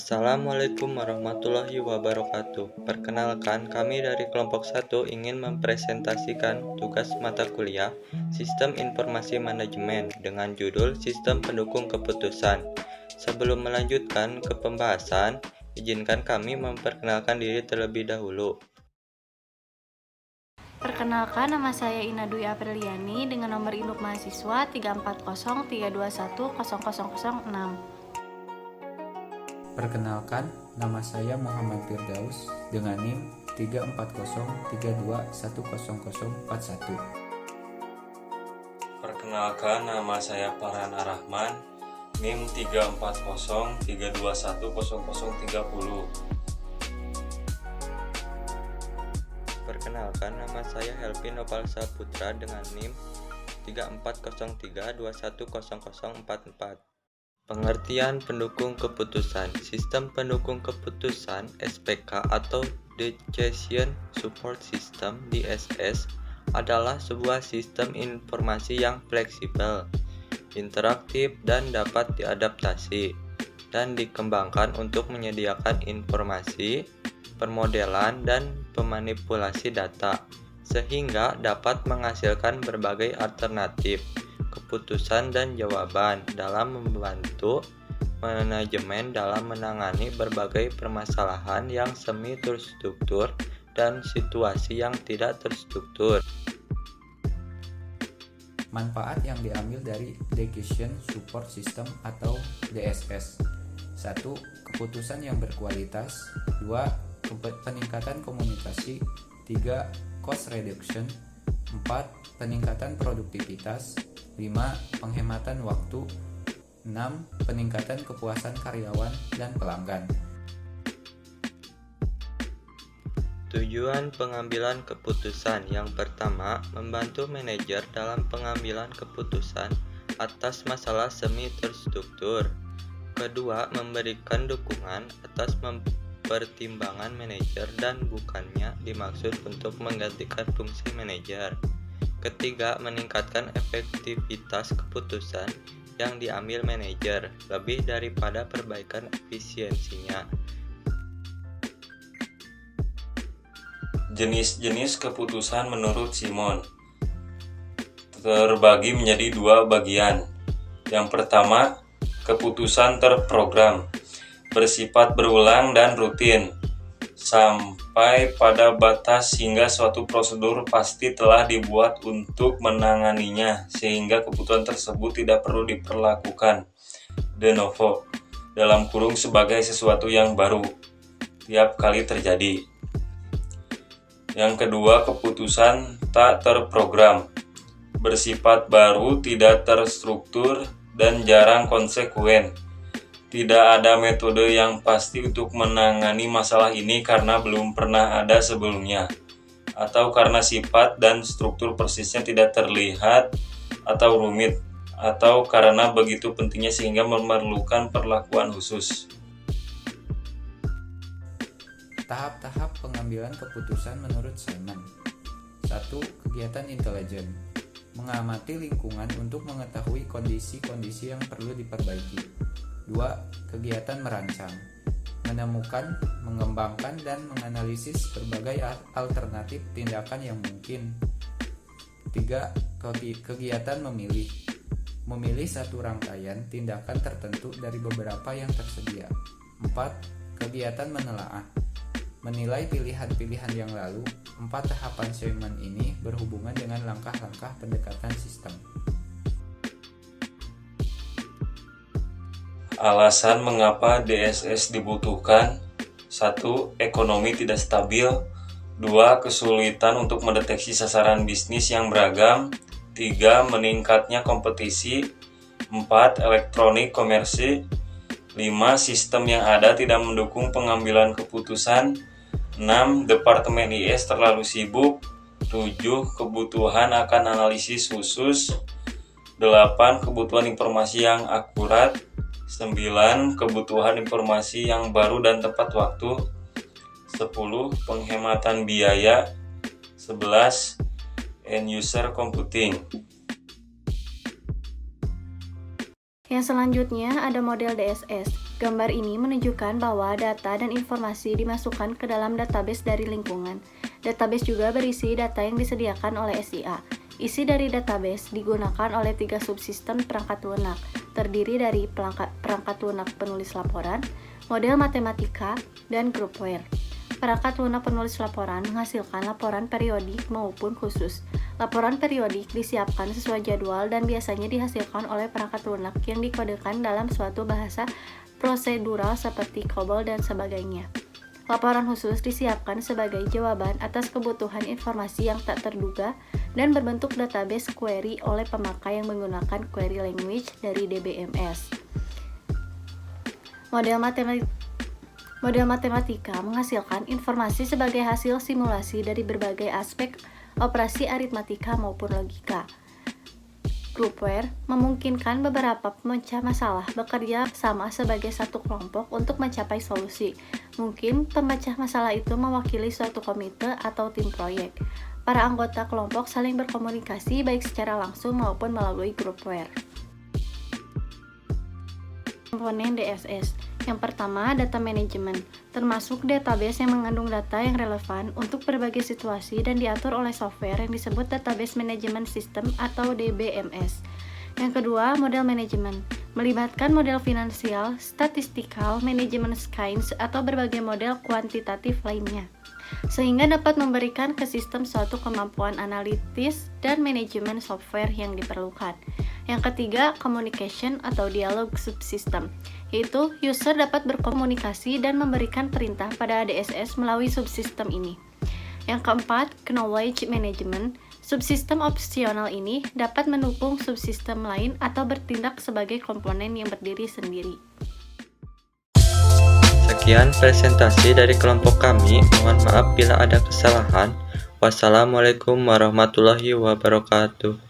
Assalamualaikum warahmatullahi wabarakatuh. Perkenalkan, kami dari kelompok 1 ingin mempresentasikan tugas mata kuliah Sistem Informasi Manajemen dengan judul Sistem Pendukung Keputusan. Sebelum melanjutkan ke pembahasan, izinkan kami memperkenalkan diri terlebih dahulu. Perkenalkan, nama saya Ina Dwi Apriliani dengan nomor induk mahasiswa 34032100006. Perkenalkan, nama saya Muhammad Firdaus dengan NIM 34032100041. Perkenalkan, nama saya Farhan Arahman, NIM 34032100030. Perkenalkan, nama saya Helvin Nopal Saputra dengan NIM 3403210044. Pengertian pendukung keputusan. Sistem pendukung keputusan (SPK) atau Decision Support System (DSS) adalah sebuah sistem informasi yang fleksibel, interaktif, dan dapat diadaptasi dan dikembangkan untuk menyediakan informasi, permodelan, dan pemanipulasi data, sehingga dapat menghasilkan berbagai alternatif keputusan dan jawaban dalam membantu manajemen dalam menangani berbagai permasalahan yang semi terstruktur dan situasi yang tidak terstruktur. Manfaat yang diambil dari Decision Support System atau DSS: 1. Keputusan yang berkualitas. 2. Peningkatan komunikasi. 3. Cost reduction. 4. Peningkatan produktivitas. 5. Penghematan waktu. 6. Peningkatan kepuasan karyawan dan pelanggan. Tujuan pengambilan keputusan. Yang pertama, membantu manajer dalam pengambilan keputusan atas masalah semi terstruktur. Kedua, memberikan dukungan atas pertimbangan manajer dan bukannya dimaksud untuk menggantikan fungsi manajer. Ketiga, meningkatkan efektivitas keputusan yang diambil manajer lebih daripada perbaikan efisiensinya. Jenis-jenis keputusan menurut Simon terbagi menjadi dua bagian. Yang pertama, keputusan terprogram, bersifat berulang dan rutin, sampai pada batas hingga suatu prosedur pasti telah dibuat untuk menanganinya, sehingga keputusan tersebut tidak perlu diperlakukan de novo sebagai sesuatu yang baru tiap kali terjadi. Yang kedua, keputusan tak terprogram, bersifat baru, tidak terstruktur, dan jarang konsekuen. Tidak ada metode yang pasti untuk menangani masalah ini karena belum pernah ada sebelumnya, atau karena sifat dan struktur persisnya tidak terlihat atau rumit, atau karena begitu pentingnya sehingga memerlukan perlakuan khusus. Tahap-tahap pengambilan keputusan menurut Simon. 1. Kegiatan intelijen, mengamati lingkungan untuk mengetahui kondisi-kondisi yang perlu diperbaiki. 2. Kegiatan merancang, menemukan, mengembangkan, dan menganalisis berbagai alternatif tindakan yang mungkin. 3. Kegiatan memilih, memilih satu rangkaian tindakan tertentu dari beberapa yang tersedia. 4. Kegiatan menelaah, menilai pilihan-pilihan yang lalu. 4 tahapan Simon ini berhubungan dengan langkah-langkah pendekatan sistem. Alasan mengapa DSS dibutuhkan: 1. Ekonomi tidak stabil. 2. Kesulitan untuk mendeteksi sasaran bisnis yang beragam. 3. Meningkatnya kompetisi. 4. Elektronik komersi. 5. Sistem yang ada tidak mendukung pengambilan keputusan. 6. Departemen IS terlalu sibuk. 7. Kebutuhan akan analisis khusus. 8. Kebutuhan informasi yang akurat. 9. Kebutuhan informasi yang baru dan tepat waktu. 10. Penghematan biaya. 11. End user computing. Yang selanjutnya ada model DSS. Gambar ini menunjukkan bahwa data dan informasi dimasukkan ke dalam database dari lingkungan. Database juga berisi data yang disediakan oleh SIA. Isi dari database digunakan oleh 3 subsistem perangkat lunak, terdiri dari perangkat lunak penulis laporan, model matematika, dan groupware. Perangkat lunak penulis laporan menghasilkan laporan periodik maupun khusus. Laporan periodik disiapkan sesuai jadwal dan biasanya dihasilkan oleh perangkat lunak yang dikodekan dalam suatu bahasa prosedural seperti COBOL dan sebagainya. Laporan khusus disiapkan sebagai jawaban atas kebutuhan informasi yang tak terduga dan berbentuk database query oleh pemakai yang menggunakan query language dari DBMS. Model matematika menghasilkan informasi sebagai hasil simulasi dari berbagai aspek operasi aritmatika maupun logika. Groupware memungkinkan beberapa pemecah masalah bekerja sama sebagai satu kelompok untuk mencapai solusi. Mungkin pemecah masalah itu mewakili suatu komite atau tim proyek. Para anggota kelompok saling berkomunikasi baik secara langsung maupun melalui groupware. Komponen DSS. Yang pertama, data management, termasuk database yang mengandung data yang relevan untuk berbagai situasi dan diatur oleh software yang disebut Database Management System atau DBMS. Yang kedua, model management, melibatkan model finansial, statistical, management science, atau berbagai model kuantitatif lainnya, sehingga dapat memberikan ke sistem suatu kemampuan analitis dan manajemen software yang diperlukan. Yang ketiga, communication atau dialog subsystem, yaitu user dapat berkomunikasi dan memberikan perintah pada DSS melalui subsistem ini. Yang keempat, knowledge management, subsistem opsional ini dapat mendukung subsistem lain atau bertindak sebagai komponen yang berdiri sendiri. Sekian presentasi dari kelompok kami. Mohon maaf bila ada kesalahan. Wassalamualaikum warahmatullahi wabarakatuh.